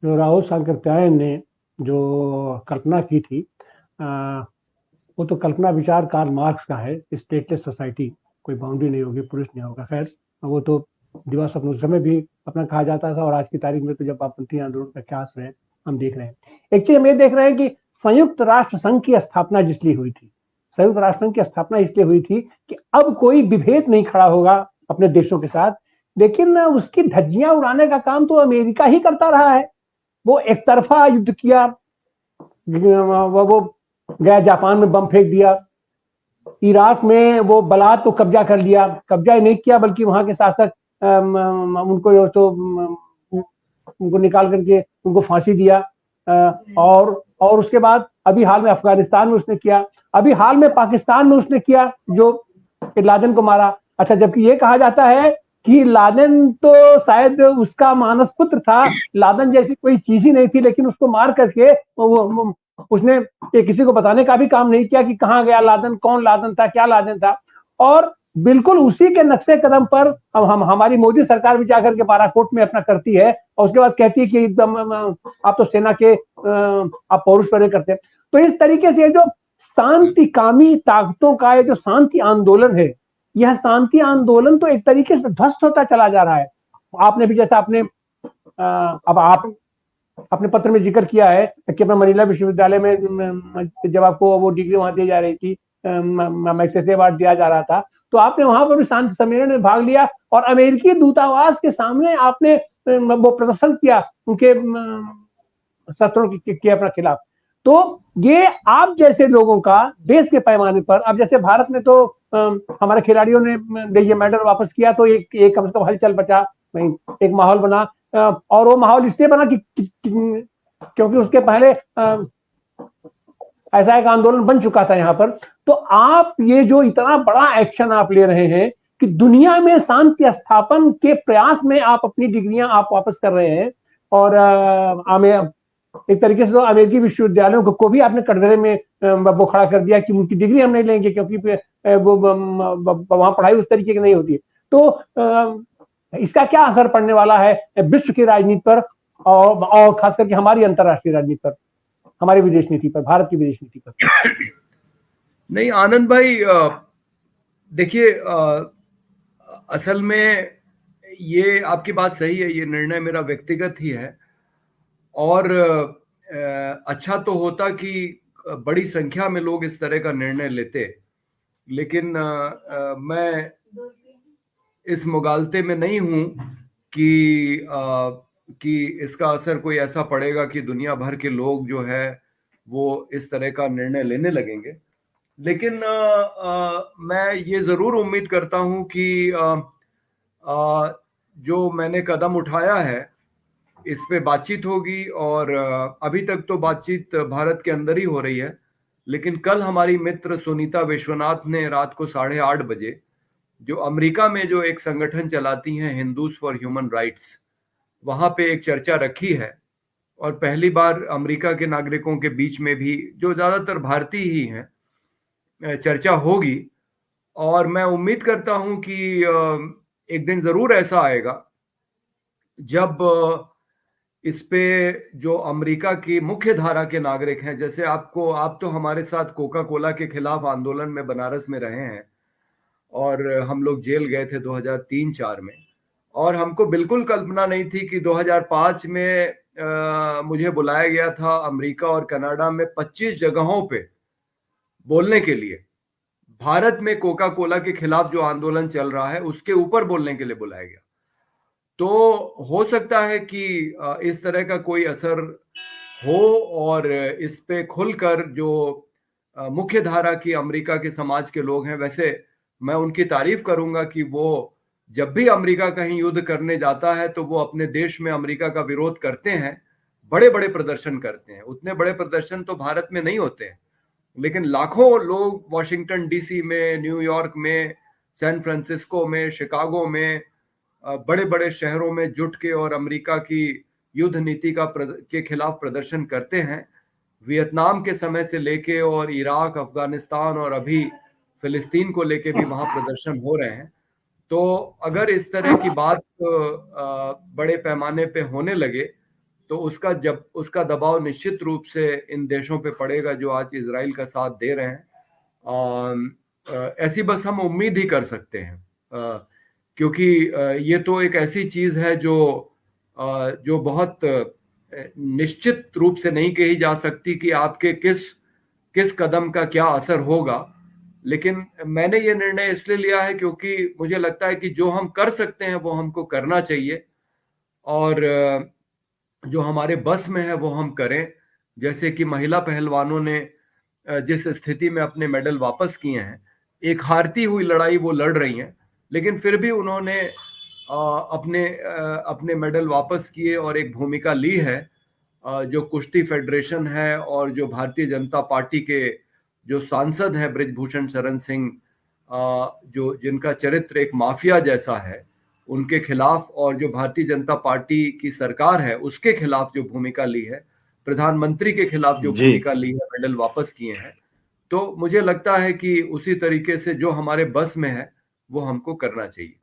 जो राहुल सांकृत्यायन ने जो कल्पना की थी, आ, वो तो कल्पना विचार कार्ल मार्क्स का है, स्टेटलेस सोसाइटी, कोई बाउंड्री नहीं होगी, पुरुष नहीं होगा। खैर, वो तो दिवस अपने उस समय भी अपना कहा जाता था, और आज की तारीख में तो जब वामपंथी आंदोलन का क्या असर है हम देख रहे हैं। एक चीज हम ये देख रहे हैं कि संयुक्त राष्ट्र संघ की स्थापना जिसलिए हुई थी, संयुक्त राष्ट्र संघ की स्थापना इसलिए हुई थी कि अब कोई विभेद नहीं खड़ा होगा अपने देशों के साथ। लेकिन उसकी धज्जियां उड़ाने का काम तो अमेरिका ही करता रहा है। वो एक तरफा युद्ध किया, वो गया जापान में बम फेंक दिया, इराक में वो बलात को कब्जा कर लिया, कब्जा नहीं किया बल्कि वहां के शासक उनको तो उनको निकाल करके उनको फांसी दिया। और उसके बाद अभी हाल में अफगानिस्तान में उसने किया, अभी हाल में पाकिस्तान में उसने किया जो लादेन को मारा। अच्छा, जबकि ये कहा जाता है कि लादेन तो शायद उसका मानस पुत्र था, लादेन जैसी कोई चीज ही नहीं थी, लेकिन उसको मार करके उसने ये किसी को बताने का भी काम नहीं किया कि कहाँ गया लादेन, कौन लादेन था, क्या लादेन था। और बिल्कुल उसी के नक्शे कदम पर हम हमारी मोदी सरकार भी जाकर के बाराकोट में अपना करती है, और उसके बाद कहती है कि एकदम आप तो सेना के आप पौरुष पर करते हैं। तो इस तरीके से जो शांतिकामी ताकतों का ये जो शांति आंदोलन है, यह शांति आंदोलन तो एक तरीके से ध्वस्त होता चला जा रहा है। आपने भी जैसा आपने अब आप अपने पत्र में जिक्र किया है कि अपना मनीला विश्वविद्यालय में जब आपको वो डिग्री वहां दी जा रही थी, मैग्सेसे अवार्ड दिया जा रहा था, तो आपने वहां पर भी शांति सम्मेलन में भाग लिया और अमेरिकी दूतावास के सामने आपने वो प्रदर्शन किया उनके शस्त्रों के अपना खिलाफ। तो ये आप जैसे लोगों का देश के पैमाने पर, अब जैसे भारत में तो हमारे खिलाड़ियों ने ये मेडल वापस किया, तो एक कम से कम हलचल बचा, एक माहौल बना। और वो माहौल इसलिए बना क्योंकि उसके पहले ऐसा एक आंदोलन बन चुका था यहाँ पर। तो आप ये जो इतना बड़ा एक्शन आप ले रहे हैं कि दुनिया में शांति स्थापन के प्रयास में आप अपनी डिग्रियां आप वापस कर रहे हैं, और एक तरीके से तो अमेरिकी विश्वविद्यालयों को भी आपने कटघरे में वो खड़ा कर दिया कि उनकी डिग्री हम नहीं लेंगे, क्योंकि वो वहां पढ़ाई उस तरीके की नहीं होती है। तो इसका क्या असर पड़ने वाला है विश्व की राजनीति पर, और खास करके हमारी अंतर्राष्ट्रीय राजनीति पर, हमारी विदेश नीति पर, भारत की विदेश नीति पर? नहीं आनंद भाई, देखिए, असल में ये आपकी बात सही है, ये निर्णय मेरा व्यक्तिगत ही है। और अच्छा तो होता कि बड़ी संख्या में लोग इस तरह का निर्णय लेते, लेकिन मैं इस मुगालते में नहीं हूं कि इसका असर कोई ऐसा पड़ेगा कि दुनिया भर के लोग जो है वो इस तरह का निर्णय लेने लगेंगे। लेकिन मैं ये जरूर उम्मीद करता हूं कि जो मैंने कदम उठाया है इस पे बातचीत होगी, और अभी तक तो बातचीत भारत के अंदर ही हो रही है। लेकिन कल हमारी मित्र सुनीता विश्वनाथ ने रात को 8:30 बजे जो अमेरिका में जो एक संगठन चलाती हैं हिंदूज फॉर ह्यूमन राइट्स, वहां पे एक चर्चा रखी है। और पहली बार अमेरिका के नागरिकों के बीच में भी, जो ज्यादातर भारतीय ही हैं, चर्चा होगी। और मैं उम्मीद करता हूं कि एक दिन जरूर ऐसा आएगा जब इस पे जो अमेरिका की मुख्य धारा के नागरिक हैं, जैसे आप तो हमारे साथ कोका कोला के खिलाफ आंदोलन में बनारस में रहे हैं, और हम लोग जेल गए थे 2003-04 में। और हमको बिल्कुल कल्पना नहीं थी कि 2005 में मुझे बुलाया गया था अमेरिका और कनाडा में 25 जगहों पे बोलने के लिए। भारत में कोका कोला के खिलाफ जो आंदोलन चल रहा है उसके ऊपर बोलने के लिए बुलाया गया। तो हो सकता है कि इस तरह का कोई असर हो, और इस पे खुलकर जो मुख्य धारा की अमेरिका के समाज के लोग हैं, वैसे मैं उनकी तारीफ करूंगा कि वो जब भी अमेरिका कहीं युद्ध करने जाता है तो वो अपने देश में अमेरिका का विरोध करते हैं, बड़े बड़े प्रदर्शन करते हैं। उतने बड़े प्रदर्शन तो भारत में नहीं होते हैं, लेकिन लाखों लोग वॉशिंगटन डीसी में, न्यूयॉर्क में, सैन फ्रांसिस्को में, शिकागो में, बड़े बड़े शहरों में जुट के और अमेरिका की युद्ध नीति के खिलाफ प्रदर्शन करते हैं। वियतनाम के समय से लेके और इराक, अफगानिस्तान और अभी फिलिस्तीन को लेके भी वहां प्रदर्शन हो रहे हैं। तो अगर इस तरह की बात बड़े पैमाने पे होने लगे तो उसका दबाव निश्चित रूप से इन देशों पे पड़ेगा जो आज इजराइल का साथ दे रहे हैं। ऐसी बस हम उम्मीद ही कर सकते हैं, क्योंकि ये तो एक ऐसी चीज है जो बहुत निश्चित रूप से नहीं कही जा सकती कि आपके किस किस कदम का क्या असर होगा। लेकिन मैंने ये निर्णय इसलिए लिया है क्योंकि मुझे लगता है कि जो हम कर सकते हैं वो हमको करना चाहिए, और जो हमारे बस में है वो हम करें। जैसे कि महिला पहलवानों ने जिस स्थिति में अपने मेडल वापस किए हैं, एक हारती हुई लड़ाई वो लड़ रही हैं, लेकिन फिर भी उन्होंने अपने मेडल वापस किए और एक भूमिका ली है। जो कुश्ती फेडरेशन है और जो भारतीय जनता पार्टी के जो सांसद हैं बृजभूषण शरण सिंह, जो जिनका चरित्र एक माफिया जैसा है, उनके खिलाफ, और जो भारतीय जनता पार्टी की सरकार है उसके खिलाफ जो भूमिका ली है, प्रधानमंत्री के खिलाफ जो जी भूमिका ली है, मेडल वापस किए हैं, तो मुझे लगता है कि उसी तरीके से जो हमारे बस में है वो हमको करना चाहिए।